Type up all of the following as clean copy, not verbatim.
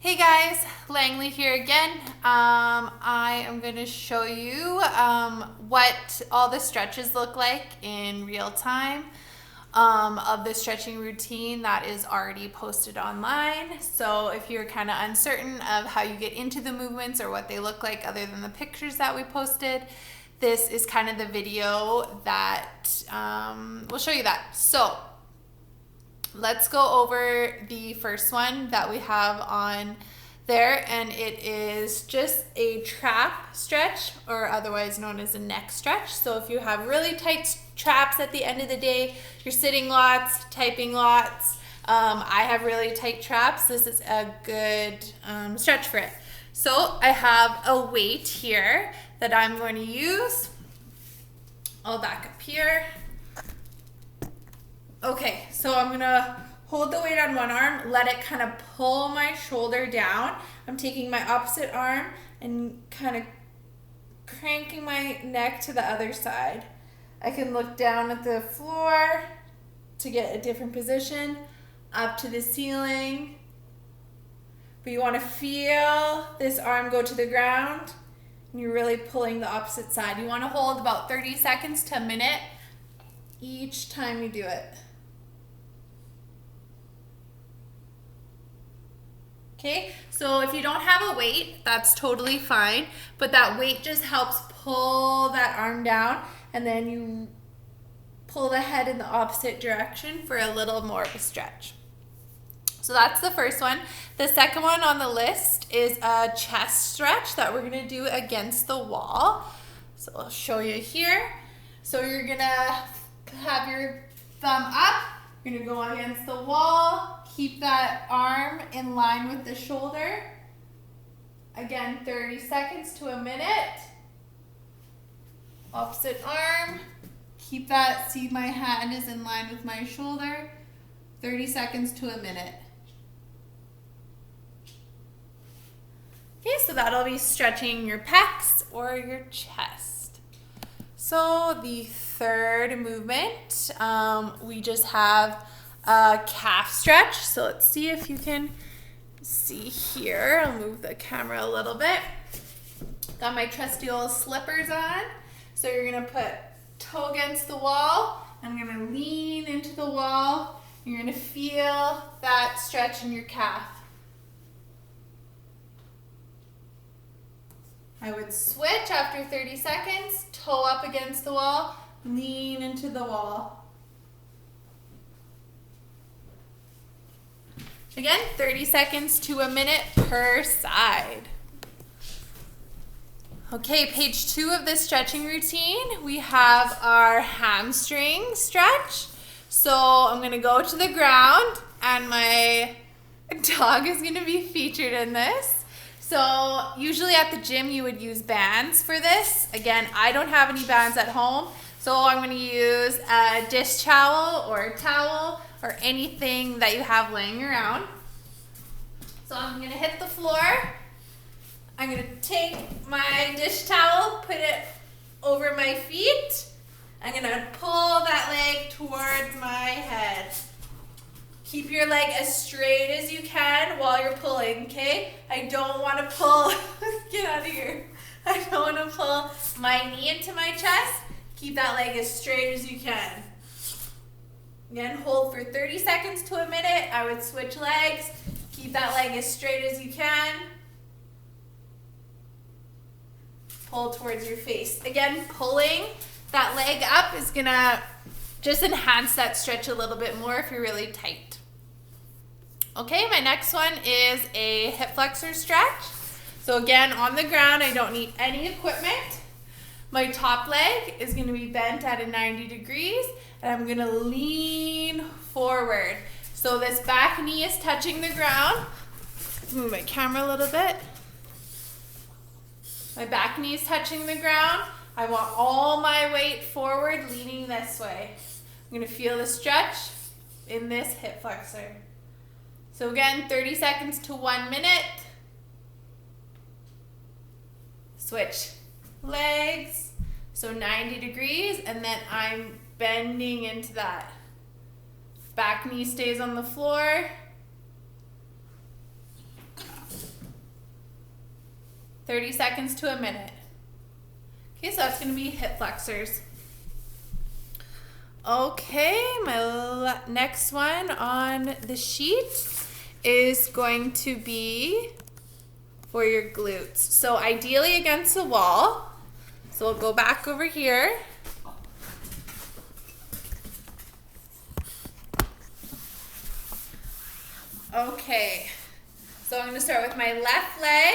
Hey guys, Langley here again. I am going to show you what all the stretches look like in real time of the stretching routine that is already posted online. So if you're kind of uncertain of how you get into the movements or what they look like other than the pictures that we posted, this is kind of the video that will show you that. So let's go over the first one that we have on there, and it is just a trap stretch, or otherwise known as a neck stretch. So if you have really tight traps at the end of the day, you're sitting lots, typing lots, I have really tight traps, this is a good stretch for it. So I have a weight here that I'm going to use. I'll back up here. Okay, so I'm gonna hold the weight on one arm, let it kind of pull my shoulder down. I'm taking my opposite arm and kind of cranking my neck to the other side. I can look down at the floor to get a different position, up to the ceiling. But you want to feel this arm go to the ground, and you're really pulling the opposite side. You want to hold about 30 seconds to a minute each time you do it. Okay, so if you don't have a weight, that's totally fine, but that weight just helps pull that arm down, and then you pull the head in the opposite direction for a little more of a stretch. So that's the first one. The second one on the list is a chest stretch that we're gonna do against the wall. So I'll show you here. So you're gonna have your thumb up, you're gonna go against the wall, keep that arm in line with the shoulder. Again, 30 seconds to a minute. Opposite arm, keep that, see my hand is in line with my shoulder. 30 seconds to a minute. Okay, so that'll be stretching your pecs or your chest. So the third movement, we just have a calf stretch. So let's see if you can see here. I'll move the camera a little bit. Got my trusty old slippers on. So you're gonna put toe against the wall. I'm gonna lean into the wall. You're gonna feel that stretch in your calf. I would switch after 30 seconds, toe up against the wall, lean into the wall. Again, 30 seconds to a minute per side. Okay, page 2 of this stretching routine, we have our hamstring stretch. So I'm gonna go to the ground, and my dog is gonna be featured in this. So usually at the gym you would use bands for this. Again, I don't have any bands at home, so I'm gonna use a dish towel or a towel or anything that you have laying around. So I'm gonna hit the floor. I'm gonna take my dish towel, put it over my feet. I'm gonna pull that leg towards my head. Keep your leg as straight as you can while you're pulling, okay? I don't wanna pull, get out of here. I don't wanna pull my knee into my chest. Keep that leg as straight as you can. Again, hold for 30 seconds to a minute. I would switch legs. Keep that leg as straight as you can. Pull towards your face. Again, pulling that leg up is gonna just enhance that stretch a little bit more if you're really tight. Okay, my next one is a hip flexor stretch. So again, on the ground, I don't need any equipment. My top leg is gonna be bent at a 90 degrees, and I'm gonna lean forward. So this back knee is touching the ground. Let's move my camera a little bit. My back knee is touching the ground. I want all my weight forward, leaning this way. I'm gonna feel the stretch in this hip flexor. So again, 30 seconds to 1 minute. Switch legs, so 90 degrees, and then I'm bending into that. Back knee stays on the floor. 30 seconds to a minute. Okay, so that's going to be hip flexors. Okay, my next one on the sheet is going to be for your glutes. So ideally against the wall. So we'll go back over here. Okay, so I'm going to start with my left leg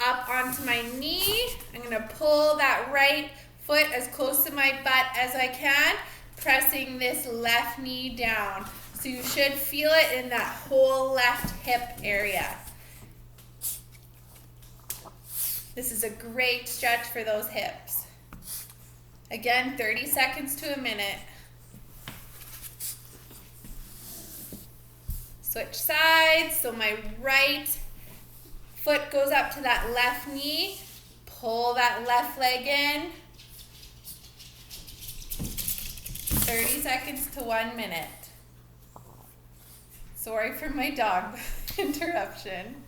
up onto my knee. I'm going to pull that right foot as close to my butt as I can, pressing this left knee down. So you should feel it in that whole left hip area. This is a great stretch for those hips. Again, 30 seconds to a minute. Switch sides, so my right foot goes up to that left knee. Pull that left leg in. 30 seconds to 1 minute. Sorry for my dog interruption.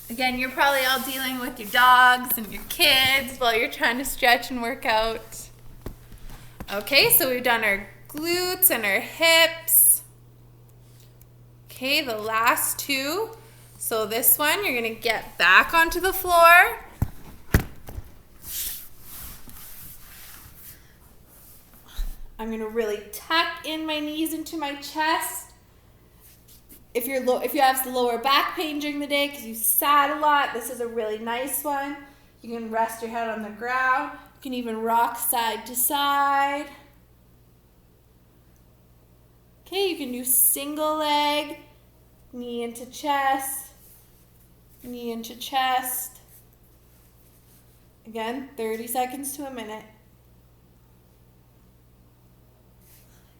Again, you're probably all dealing with your dogs and your kids while you're trying to stretch and work out. Okay, so we've done our glutes and our hips. Okay, the last two. So this one, you're going to get back onto the floor. I'm going to really tuck in my knees into my chest. If you have lower back pain during the day because you sat a lot, this is a really nice one. You can rest your head on the ground. You can even rock side to side. Okay, you can do single leg, knee into chest, knee into chest. Again, 30 seconds to a minute.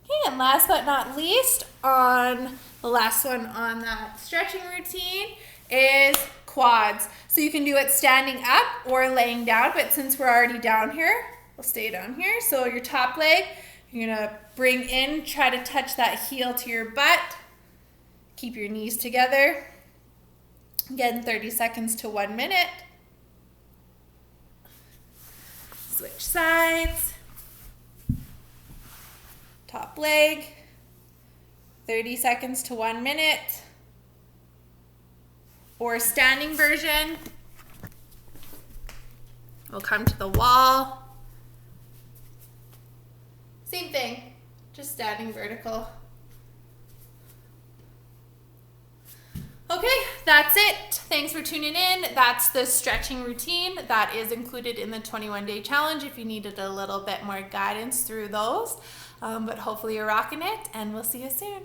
Okay, and last but not least, on the last one on that stretching routine is quads. So you can do it standing up or laying down, but since we're already down here, we'll stay down here. So your top leg, you're gonna bring in, try to touch that heel to your butt. Keep your knees together. Again, 30 seconds to 1 minute. Switch sides. Top leg, 30 seconds to 1 minute. Or standing version, we'll come to the wall. Same thing, just standing vertical. Okay, that's it. Thanks for tuning in. That's the stretching routine that is included in the 21-day challenge if you needed a little bit more guidance through those. But hopefully you're rocking it, and we'll see you soon.